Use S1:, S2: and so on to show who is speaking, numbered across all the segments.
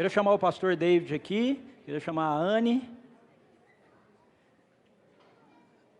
S1: Queria chamar o pastor David aqui, queria chamar a Anne.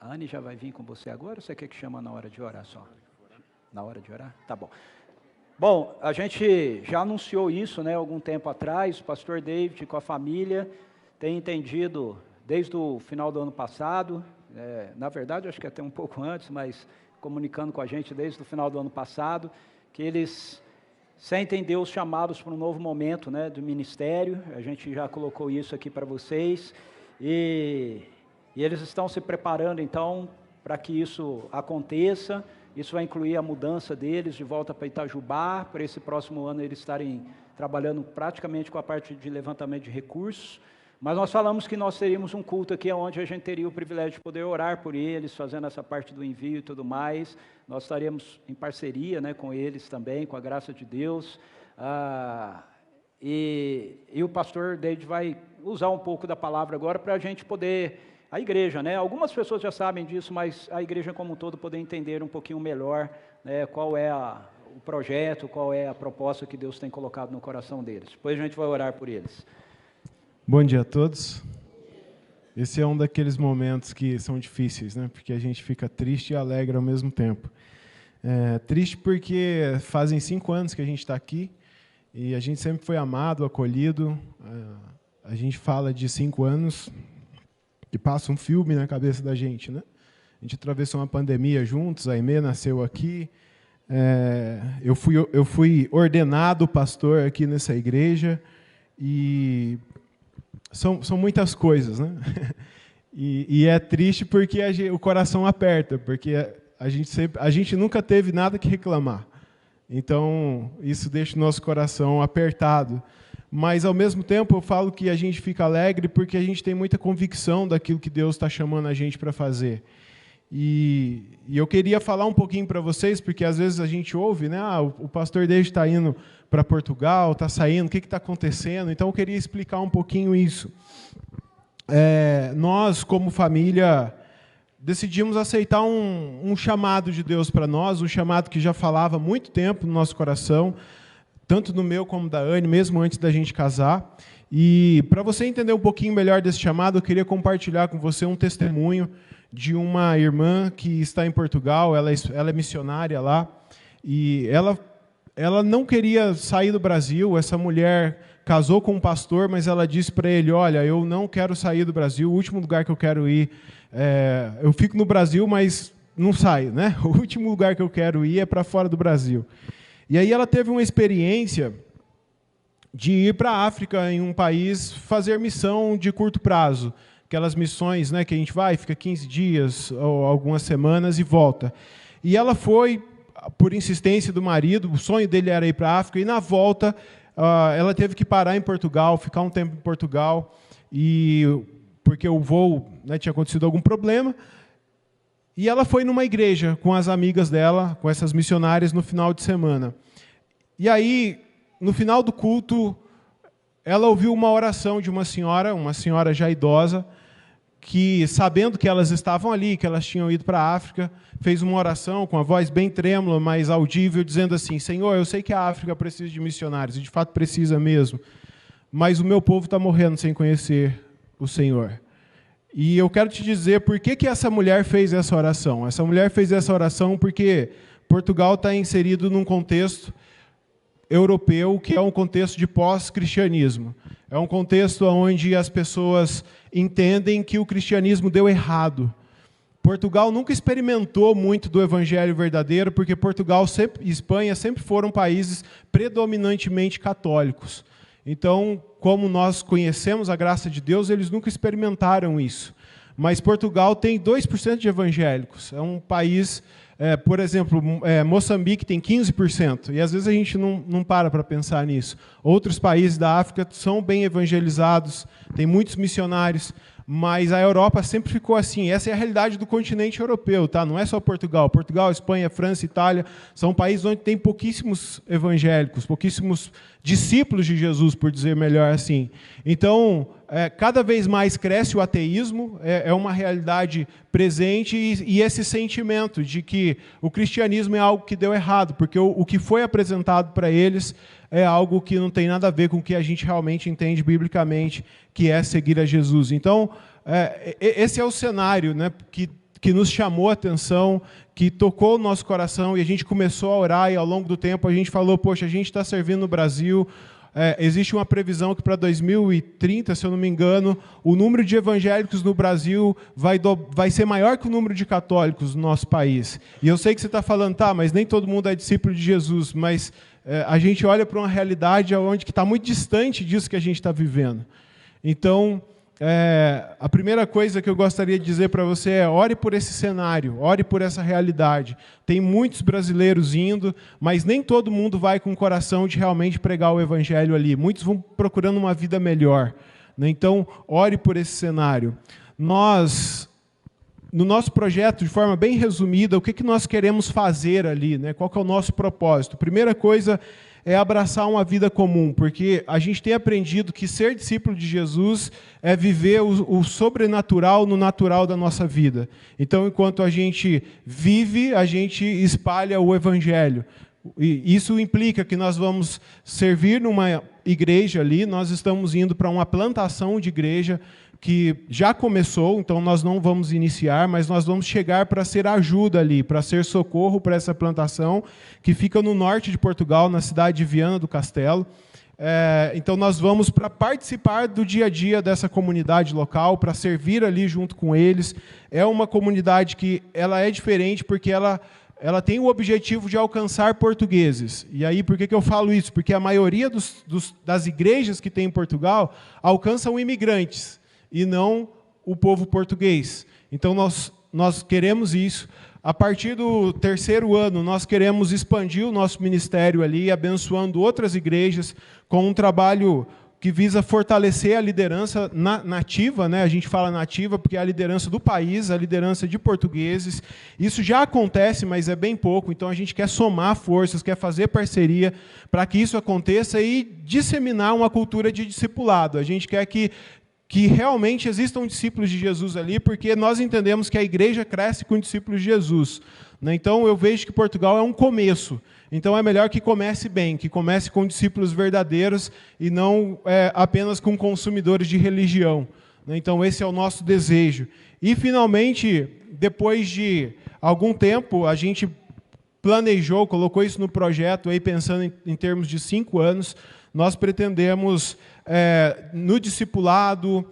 S1: A Anne já vai vir com você agora ou você quer que chama na hora de orar só? Na hora de orar? Tá bom. Bom, a gente já anunciou isso, né, algum tempo atrás. O pastor David com a família tem entendido desde o final do ano passado, na verdade acho que até um pouco antes, mas comunicando com a gente desde o final do ano passado, que eles sentem Deus chamados para um novo momento, né, do ministério. A gente já colocou isso aqui para vocês, e eles estão se preparando então para que isso aconteça. Isso vai incluir a mudança deles de volta para Itajubá, para esse próximo ano eles estarem trabalhando praticamente com a parte de levantamento de recursos. Mas nós falamos que nós teríamos um culto aqui onde a gente teria o privilégio de poder orar por eles, fazendo essa parte do envio e tudo mais. Nós estaremos em parceria, né, com eles também, com a graça de Deus. E o pastor David vai usar um pouco da palavra agora para a gente poder, a igreja, né? Algumas pessoas já sabem disso, mas a igreja como um todo poder entender um pouquinho melhor, né, qual é o projeto, qual é a proposta que Deus tem colocado no coração deles. Depois a gente vai orar por eles.
S2: Bom dia a todos. Esse é um daqueles momentos que são difíceis, né? Porque a gente fica triste e alegre ao mesmo tempo. Triste porque fazem 5 anos que a gente está aqui e a gente sempre foi amado, acolhido. A gente fala de 5 anos que passa um filme na cabeça da gente, né? A gente atravessou uma pandemia juntos, a Aimee nasceu aqui. Eu fui ordenado pastor aqui nessa igreja e são muitas coisas, né? E é triste porque o coração aperta, porque a gente nunca teve nada que reclamar. Então, isso deixa o nosso coração apertado. Mas, ao mesmo tempo, eu falo que a gente fica alegre porque a gente tem muita convicção daquilo que Deus está chamando a gente para fazer. E eu queria falar um pouquinho para vocês, porque às vezes a gente ouve, né? O pastor David está indo para Portugal, está saindo, o que está acontecendo? Então, eu queria explicar um pouquinho isso. Nós, como família, decidimos aceitar um chamado de Deus para nós, um chamado que já falava há muito tempo no nosso coração, tanto no meu como da Anne, mesmo antes da gente casar. E, para você entender um pouquinho melhor desse chamado, eu queria compartilhar com você um testemunho de uma irmã que está em Portugal. Ela é missionária lá, e ela não queria sair do Brasil. Essa mulher casou com um pastor, mas ela disse para ele: olha, eu não quero sair do Brasil, o último lugar que eu quero ir, eu fico no Brasil, mas não saio, né? O último lugar que eu quero ir é para fora do Brasil. E aí ela teve uma experiência de ir para a África, em um país, fazer missão de curto prazo. Aquelas missões, né, que a gente vai, fica 15 dias ou algumas semanas e volta. E ela foi, por insistência do marido, o sonho dele era ir para a África, e na volta ela teve que parar em Portugal, ficar um tempo em Portugal, porque o voo, né, tinha acontecido algum problema. E ela foi numa igreja com as amigas dela, com essas missionárias, no final de semana. E aí, no final do culto, ela ouviu uma oração de uma senhora já idosa, que, sabendo que elas estavam ali, que elas tinham ido para a África, fez uma oração com a voz bem trêmula, mas audível, dizendo assim: Senhor, eu sei que a África precisa de missionários, e de fato precisa mesmo, mas o meu povo está morrendo sem conhecer o Senhor. E eu quero te dizer por que essa mulher fez essa oração. Essa mulher fez essa oração porque Portugal está inserido num contexto europeu, que é um contexto de pós-cristianismo. É um contexto onde as pessoas entendem que o cristianismo deu errado. Portugal nunca experimentou muito do evangelho verdadeiro, porque Portugal e Espanha sempre foram países predominantemente católicos. Então, como nós conhecemos a graça de Deus, eles nunca experimentaram isso. Mas Portugal tem 2% de evangélicos. É um país, por exemplo, Moçambique tem 15%. E às vezes a gente não para pensar nisso. Outros países da África são bem evangelizados, tem muitos missionários, mas a Europa sempre ficou assim. Essa é a realidade do continente europeu, tá? Não é só Portugal. Portugal, Espanha, França, Itália são países onde tem pouquíssimos evangélicos, pouquíssimos discípulos de Jesus, por dizer melhor assim. Então, cada vez mais cresce o ateísmo, é uma realidade presente, e esse sentimento de que o cristianismo é algo que deu errado, porque o que foi apresentado para eles é algo que não tem nada a ver com o que a gente realmente entende biblicamente, que é seguir a Jesus. Então, esse é o cenário, né, que nos chamou a atenção, que tocou o nosso coração, e a gente começou a orar, e ao longo do tempo a gente falou, poxa, a gente está servindo no Brasil. Existe uma previsão que para 2030, se eu não me engano, o número de evangélicos no Brasil vai ser maior que o número de católicos no nosso país. E eu sei que você está falando, tá, mas nem todo mundo é discípulo de Jesus, mas a gente olha para uma realidade onde que está muito distante disso que a gente está vivendo. Então, a primeira coisa que eu gostaria de dizer para você é: ore por esse cenário, ore por essa realidade. Tem muitos brasileiros indo, mas nem todo mundo vai com o coração de realmente pregar o evangelho ali. Muitos vão procurando uma vida melhor, né? Então, ore por esse cenário. Nós, no nosso projeto, de forma bem resumida, o que nós queremos fazer ali, né? Qual que é o nosso propósito? Primeira coisa é abraçar uma vida comum, porque a gente tem aprendido que ser discípulo de Jesus é viver o sobrenatural no natural da nossa vida. Então, enquanto a gente vive, a gente espalha o evangelho. E isso implica que nós vamos servir numa igreja ali, nós estamos indo para uma plantação de igreja que já começou, então nós não vamos iniciar, mas nós vamos chegar para ser ajuda ali, para ser socorro para essa plantação, que fica no norte de Portugal, na cidade de Viana do Castelo. Então nós vamos para participar do dia a dia dessa comunidade local, para servir ali junto com eles. É uma comunidade que ela é diferente porque ela tem o objetivo de alcançar portugueses. E aí, por que eu falo isso? Porque a maioria das igrejas que tem em Portugal alcançam imigrantes, e não o povo português. Então, nós queremos isso. A partir do 3º ano, nós queremos expandir o nosso ministério ali, abençoando outras igrejas, com um trabalho que visa fortalecer a liderança nativa, né? A gente fala nativa porque é a liderança do país, a liderança de portugueses. Isso já acontece, mas é bem pouco, então a gente quer somar forças, quer fazer parceria para que isso aconteça e disseminar uma cultura de discipulado. A gente quer que realmente existam discípulos de Jesus ali, porque nós entendemos que a igreja cresce com discípulos de Jesus, né? Então, eu vejo que Portugal é um começo. Então, é melhor que comece bem, que comece com discípulos verdadeiros e não apenas com consumidores de religião, né? Então, esse é o nosso desejo. E, finalmente, depois de algum tempo, a gente planejou, colocou isso no projeto, aí, pensando em termos de 5 anos, nós pretendemos, no discipulado,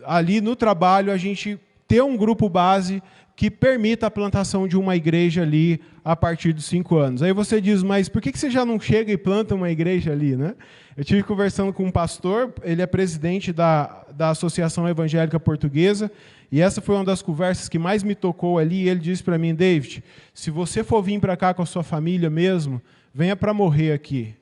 S2: ali no trabalho, a gente ter um grupo base que permita a plantação de uma igreja ali a partir dos 5 anos. Aí você diz, mas por que você já não chega e planta uma igreja ali, né? Eu estive conversando com um pastor, ele é presidente da Associação Evangélica Portuguesa, e essa foi uma das conversas que mais me tocou ali, e ele disse para mim: David, se você for vir para cá com a sua família mesmo, venha para morrer aqui.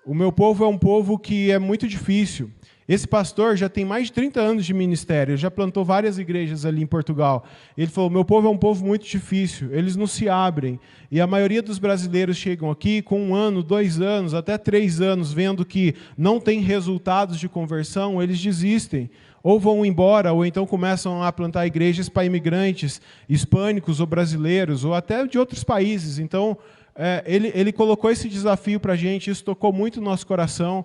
S2: O meu povo é um povo que é muito difícil. Esse pastor já tem mais de 30 anos de ministério, já plantou várias igrejas ali em Portugal. Ele falou: meu povo é um povo muito difícil, eles não se abrem. E a maioria dos brasileiros chegam aqui com 1 ano, 2 anos, até 3 anos, vendo que não tem resultados de conversão, eles desistem. Ou vão embora, ou então começam a plantar igrejas para imigrantes hispânicos ou brasileiros, ou até de outros países. Então, ele colocou esse desafio para a gente, isso tocou muito no nosso coração.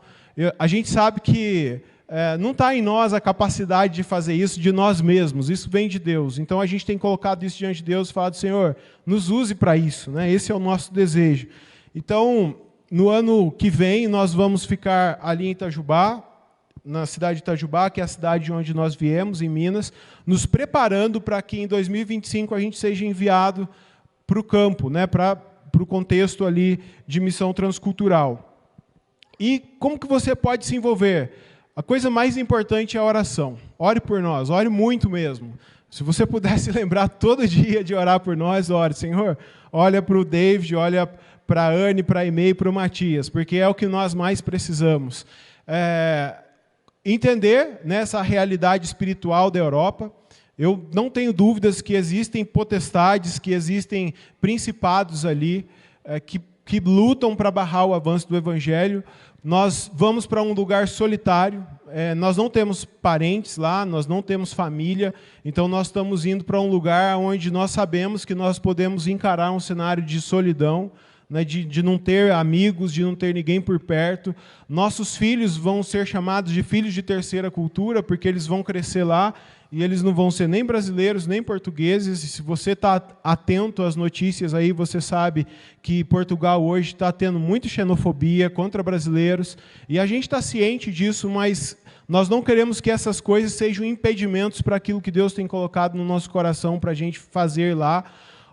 S2: A gente sabe que não está em nós a capacidade de fazer isso de nós mesmos, isso vem de Deus. Então a gente tem colocado isso diante de Deus e falado: Senhor, nos use para isso, né? Esse é o nosso desejo. Então, no ano que vem, nós vamos ficar ali em Itajubá, na cidade de Itajubá, que é a cidade de onde nós viemos, em Minas, nos preparando para que em 2025 a gente seja enviado para o campo, né? Para o contexto ali de missão transcultural. E como que você pode se envolver? A coisa mais importante é a oração. Ore por nós, ore muito mesmo. Se você pudesse lembrar todo dia de orar por nós, ore. Senhor, olha para o David, olha para a Anne, para a Emei e para o Matias, porque é o que nós mais precisamos. Entender nessa realidade espiritual da Europa. Eu não tenho dúvidas que existem potestades, que existem principados ali, que lutam para barrar o avanço do Evangelho. Nós vamos para um lugar solitário, nós não temos parentes lá, nós não temos família, então nós estamos indo para um lugar onde nós sabemos que nós podemos encarar um cenário de solidão, né, de não ter amigos, de não ter ninguém por perto. Nossos filhos vão ser chamados de filhos de terceira cultura, porque eles vão crescer lá e eles não vão ser nem brasileiros, nem portugueses. E se você está atento às notícias aí, você sabe que Portugal hoje está tendo muita xenofobia contra brasileiros. E a gente está ciente disso, mas nós não queremos que essas coisas sejam impedimentos para aquilo que Deus tem colocado no nosso coração para a gente fazer lá.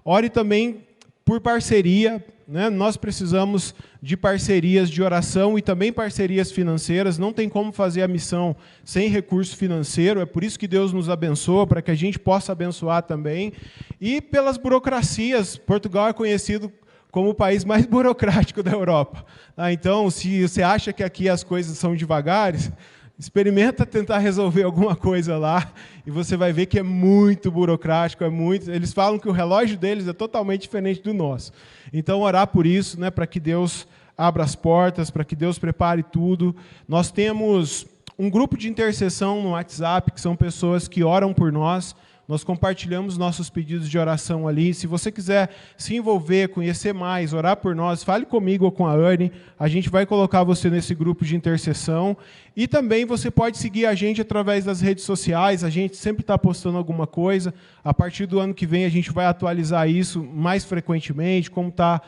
S2: Ore também por parceria, né? Nós precisamos de parcerias de oração e também parcerias financeiras. Não tem como fazer a missão sem recurso financeiro. É por isso que Deus nos abençoa, para que a gente possa abençoar também. E pelas burocracias. Portugal é conhecido como o país mais burocrático da Europa. Então, se você acha que aqui as coisas são devagares, experimenta tentar resolver alguma coisa lá e você vai ver que é muito burocrático, Eles falam que o relógio deles é totalmente diferente do nosso. Então, orar por isso, né, para que Deus abra as portas, para que Deus prepare tudo. Nós temos um grupo de intercessão no WhatsApp, que são pessoas que oram por nós. Nós compartilhamos nossos pedidos de oração ali. Se você quiser se envolver, conhecer mais, orar por nós, fale comigo ou com a Anne. A gente vai colocar você nesse grupo de intercessão. E também você pode seguir a gente através das redes sociais. A gente sempre está postando alguma coisa. A partir do ano que vem, a gente vai atualizar isso mais frequentemente, como está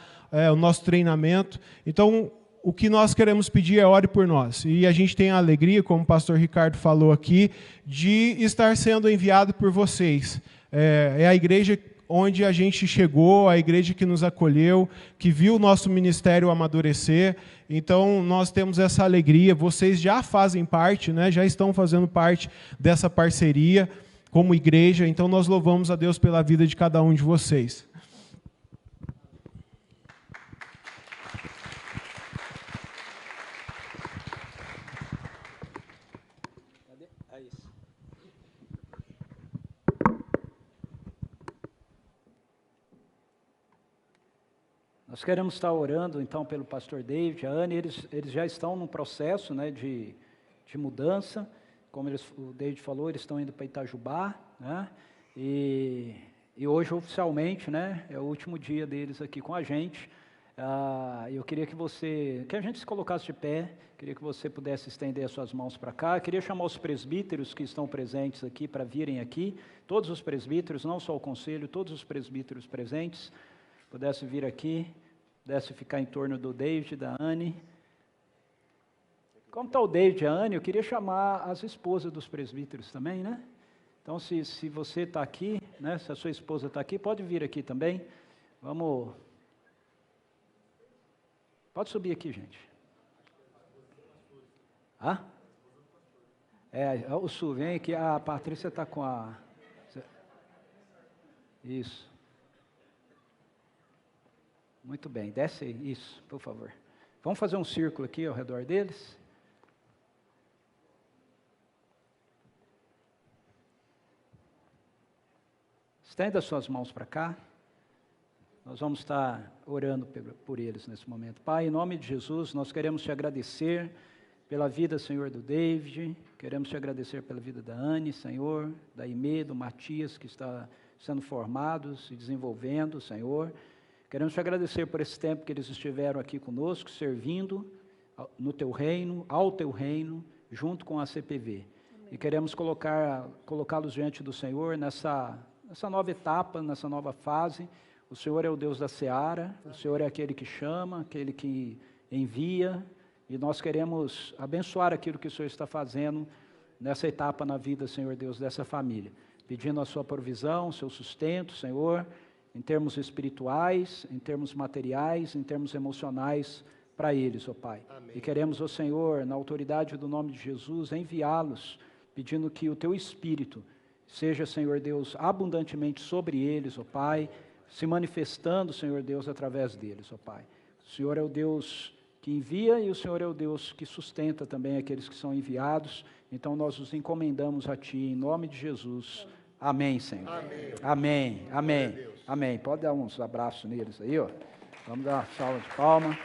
S2: o nosso treinamento. Então, o que nós queremos pedir é ore por nós. E a gente tem a alegria, como o pastor Ricardo falou aqui, de estar sendo enviado por vocês. É a igreja onde a gente chegou, a igreja que nos acolheu, que viu o nosso ministério amadurecer. Então, nós temos essa alegria. Vocês já fazem parte, né? Já estão fazendo parte dessa parceria como igreja. Então, nós louvamos a Deus pela vida de cada um de vocês.
S1: Nós queremos estar orando, então, pelo pastor David, a Anne, eles já estão num processo, né, de mudança. Como o David falou, eles estão indo para Itajubá, né, e hoje, oficialmente, né, é o último dia deles aqui com a gente. Eu queria que a gente se colocasse de pé, queria que você pudesse estender as suas mãos para cá. Eu queria chamar os presbíteros que estão presentes aqui para virem aqui, todos os presbíteros, não só o conselho, todos os presbíteros presentes, pudesse vir aqui, pudesse ficar em torno do David e da Anne. Como está o David e a Anne, eu queria chamar as esposas dos presbíteros também, né? Então, se você está aqui, né, se a sua esposa está aqui, pode vir aqui também. Pode subir aqui, gente. O Sul, vem aqui. A Patrícia está com a... Isso. Muito bem, desce aí, isso, por favor. Vamos fazer um círculo aqui ao redor deles. Estenda as suas mãos para cá. Nós vamos estar orando por eles nesse momento. Pai, em nome de Jesus, nós queremos te agradecer pela vida, Senhor, do David. Queremos te agradecer pela vida da Anne, Senhor, da Imê, do Matias, que está sendo formados e desenvolvendo, Senhor. Queremos te agradecer por esse tempo que eles estiveram aqui conosco, servindo no teu reino, ao teu reino, junto com a CPV. Amém. E queremos colocá-los diante do Senhor nessa nova etapa, nessa nova fase. O Senhor é o Deus da seara, o Senhor é aquele que chama, aquele que envia, e nós queremos abençoar aquilo que o Senhor está fazendo nessa etapa na vida, Senhor Deus, dessa família. Pedindo a sua provisão, o seu sustento, Senhor, em termos espirituais, em termos materiais, em termos emocionais para eles, ó Pai. Amém. E queremos, ó Senhor, na autoridade do nome de Jesus, enviá-los, pedindo que o Teu Espírito seja, Senhor Deus, abundantemente sobre eles, ó Pai, se manifestando, Senhor Deus, através deles, ó Pai. O Senhor é o Deus que envia e o Senhor é o Deus que sustenta também aqueles que são enviados. Então nós os encomendamos a Ti, em nome de Jesus. Amém, Senhor. Amém. Amém. Amém. Amém. Pode dar uns abraços neles aí, ó. Vamos dar uma salva de palmas.